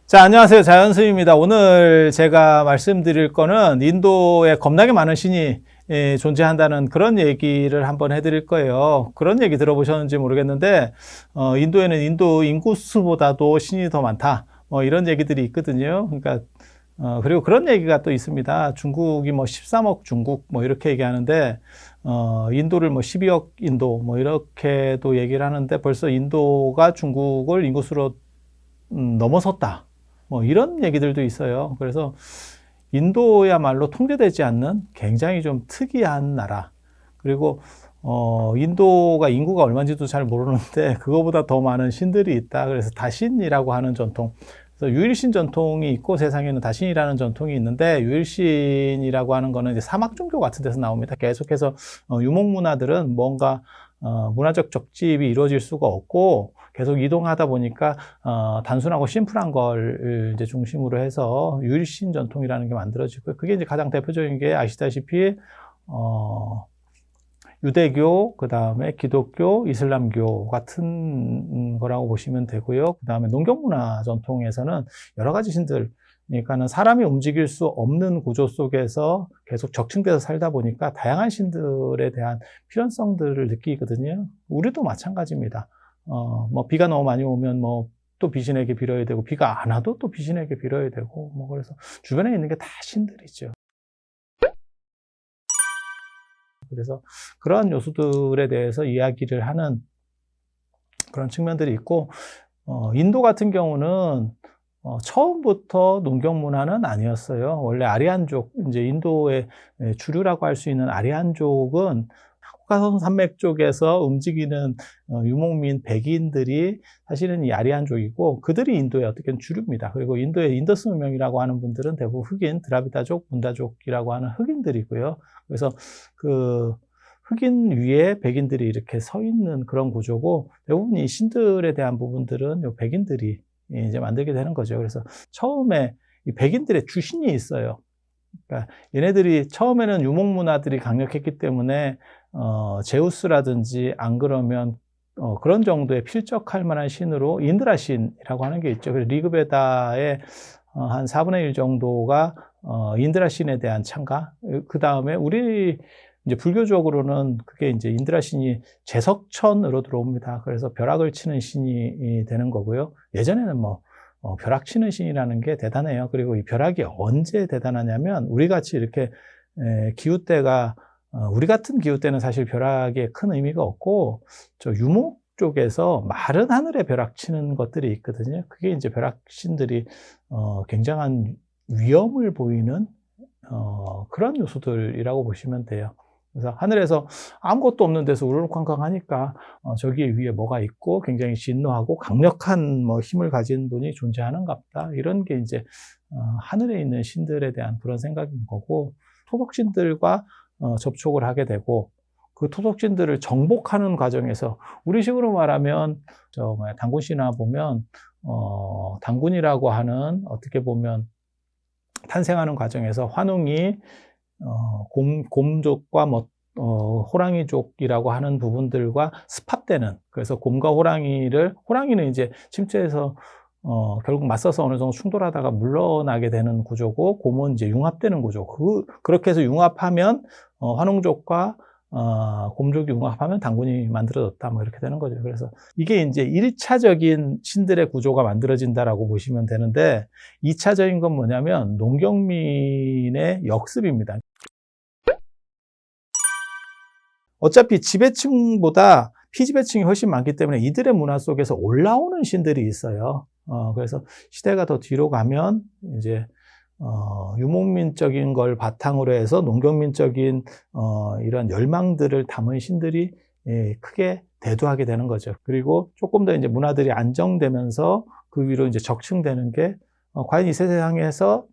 자, 안녕하세요. 자연스입니다. 오늘 제가 말씀드릴 거는 인도에 겁나게 많은 신이 존재한다는 그런 얘기를 한번 해드릴 거예요. 그런 얘기 들어보셨는지 모르겠는데, 인도에는 인도 인구수보다도 신이 더 많다. 뭐 이런 얘기들이 있거든요. 그러니까, 그리고 그런 얘기가 또 있습니다. 중국이 뭐 13억 중국 뭐 이렇게 얘기하는데, 인도를 뭐 12억 인도 뭐 이렇게도 얘기를 하는데 벌써 인도가 중국을 인구수로 넘어섰다. 뭐 이런 얘기들도 있어요. 그래서 인도야말로 통제되지 않는 굉장히 좀 특이한 나라. 그리고 인도가 인구가 얼마인지도 잘 모르는데 그거보다 더 많은 신들이 있다. 그래서 다신이라고 하는 전통. 그래서 유일신 전통이 있고 세상에는 다신이라는 전통이 있는데 유일신이라고 하는 거는 이제 사막 종교 같은 데서 나옵니다. 계속해서 유목 문화들은 뭔가 문화적 적집이 이루어질 수가 없고 계속 이동하다 보니까 단순하고 심플한 걸 이제 중심으로 해서 유일신 전통이라는 게 만들어지고 그게 이제 가장 대표적인 게 아시다시피 유대교, 그 다음에 기독교, 이슬람교 같은 거라고 보시면 되고요. 그 다음에 농경문화 전통에서는 여러 가지 신들, 그러니까는 사람이 움직일 수 없는 구조 속에서 계속 적층돼서 살다 보니까 다양한 신들에 대한 필연성들을 느끼거든요. 우리도 마찬가지입니다. 뭐 비가 너무 많이 오면 뭐 또 귀신에게 빌어야 되고 비가 안 와도 또 귀신에게 빌어야 되고 뭐 그래서 주변에 있는 게 다 신들이죠. 그래서 그러한 요소들에 대해서 이야기를 하는 그런 측면들이 있고, 인도 같은 경우는 처음부터 농경 문화는 아니었어요. 원래 아리안족, 이제 인도의 주류라고 할 수 있는 아리안족은 코카선 산맥 쪽에서 움직이는 유목민 백인들이 사실은 이 아리안족이고 그들이 인도의 어떻게 주류입니다. 그리고 인도의 인더스 문명이라고 하는 분들은 대부분 흑인, 드라비다족, 문다족이라고 하는 흑인들이고요. 그래서 그 흑인 위에 백인들이 이렇게 서 있는 그런 구조고 대부분 이 신들에 대한 부분들은 요 백인들이 이제 만들게 되는 거죠. 그래서 처음에 이 백인들의 주신이 있어요. 그러니까 얘네들이 처음에는 유목 문화들이 강력했기 때문에 제우스라든지 안 그러면 그런 정도의 필적할 만한 신으로 인드라 신이라고 하는 게 있죠. 그래서 리그베다의 한 4분의 1 정도가 인드라 신에 대한 찬가. 그 다음에 우리 이제 불교적으로는 그게 이제 인드라 신이 제석천으로 들어옵니다. 그래서 벼락을 치는 신이 되는 거고요. 예전에는 뭐 벼락 치는 신이라는 게 대단해요. 그리고 이 벼락이 언제 대단하냐면 우리 같이 이렇게 기웃대가 우리 같은 기웃대는 사실 벼락에 큰 의미가 없고 저 유목 쪽에서 마른 하늘에 벼락 치는 것들이 있거든요. 그게 이제 벼락 신들이 굉장한 위험을 보이는 그런 요소들이라고 보시면 돼요. 그래서 하늘에서 아무것도 없는 데서 우르르쾅쾅 하니까 저기 위에 뭐가 있고 굉장히 진노하고 강력한 뭐 힘을 가진 분이 존재하는갑다. 이런 게 이제 하늘에 있는 신들에 대한 그런 생각인 거고 토속신들과 접촉을 하게 되고 그 토속신들을 정복하는 과정에서 우리식으로 말하면 저 단군신화 보면 단군이라고 하는 어떻게 보면 탄생하는 과정에서 환웅이 곰족과 호랑이족이라고 하는 부분들과 스팝되는, 그래서 곰과 호랑이는 이제 침체해서 결국 맞서서 어느 정도 충돌하다가 물러나게 되는 구조고, 곰은 이제 융합되는 구조. 그렇게 해서 융합하면 환웅족과 곰족이 융합하면 단군이 만들어졌다. 뭐 이렇게 되는 거죠. 그래서 이게 이제 1차적인 신들의 구조가 만들어진다라고 보시면 되는데, 2차적인 건 뭐냐면 농경민의 역습입니다. 어차피 지배층보다 피지배층이 훨씬 많기 때문에 이들의 문화 속에서 올라오는 신들이 있어요. 그래서 시대가 더 뒤로 가면 이제 유목민적인 걸 바탕으로 해서 농경민적인 이런 열망들을 담은 신들이 크게 대두하게 되는 거죠. 그리고 조금 더 이제 문화들이 안정되면서 그 위로 이제 적층되는 게 과연 이 세상에서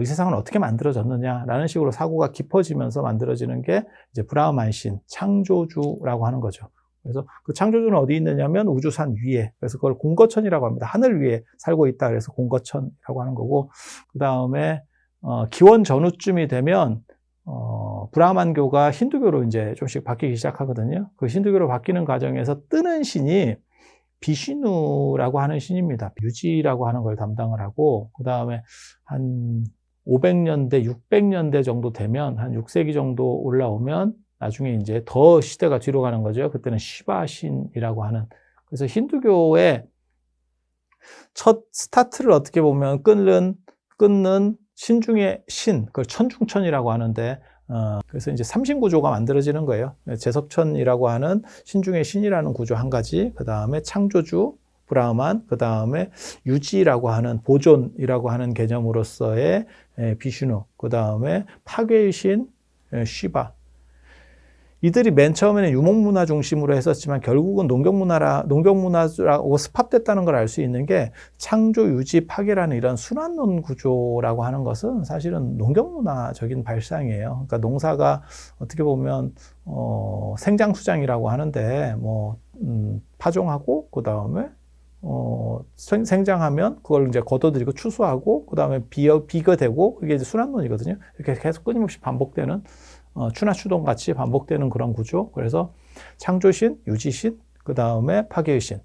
이 세상은 어떻게 만들어졌느냐라는 식으로 사고가 깊어지면서 만들어지는 게 이제 브라흐만신, 창조주라고 하는 거죠. 그래서 그 창조주는 어디 있느냐면 우주산 위에, 그래서 그걸 공거천이라고 합니다. 하늘 위에 살고 있다 그래서 공거천이라고 하는 거고, 그 다음에 기원 전후쯤이 되면 브라흐만교가 힌두교로 이제 좀씩 바뀌기 시작하거든요. 그 힌두교로 바뀌는 과정에서 뜨는 신이 비슈누라고 하는 신입니다. 유지라고 하는 걸 담당을 하고, 그 다음에 한 500년대, 600년대 정도 되면, 한 6세기 정도 올라오면, 나중에 이제 더 시대가 뒤로 가는 거죠. 그때는 시바 신이라고 하는. 그래서 힌두교의 첫 스타트를 어떻게 보면 끊는 신 중에 신, 그걸 천중천이라고 하는데, 그래서 이제 삼신 구조가 만들어지는 거예요. 제석천이라고 하는 신 중에 신이라는 구조 한 가지, 그 다음에 창조주, 브라흐만, 그 다음에 유지라고 하는 보존이라고 하는 개념으로서의 비슈누, 그 다음에 파괴의 신, 시바. 이들이 맨 처음에는 유목문화 중심으로 했었지만 결국은 농경문화라고 습합됐다는 걸 알 수 있는 게 창조, 유지, 파괴라는 이런 순환론 구조라고 하는 것은 사실은 농경문화적인 발상이에요. 그러니까 농사가 어떻게 보면 생장수장이라고 하는데 파종하고 그 다음에 생장하면 그걸 이제 걷어들이고 추수하고 그 다음에 비거되고 그게 이제 순환론이거든요. 이렇게 계속 끊임없이 반복되는. 추나 추동 같이 반복되는 그런 구조. 그래서 창조신, 유지신, 그 다음에 파괴의 신.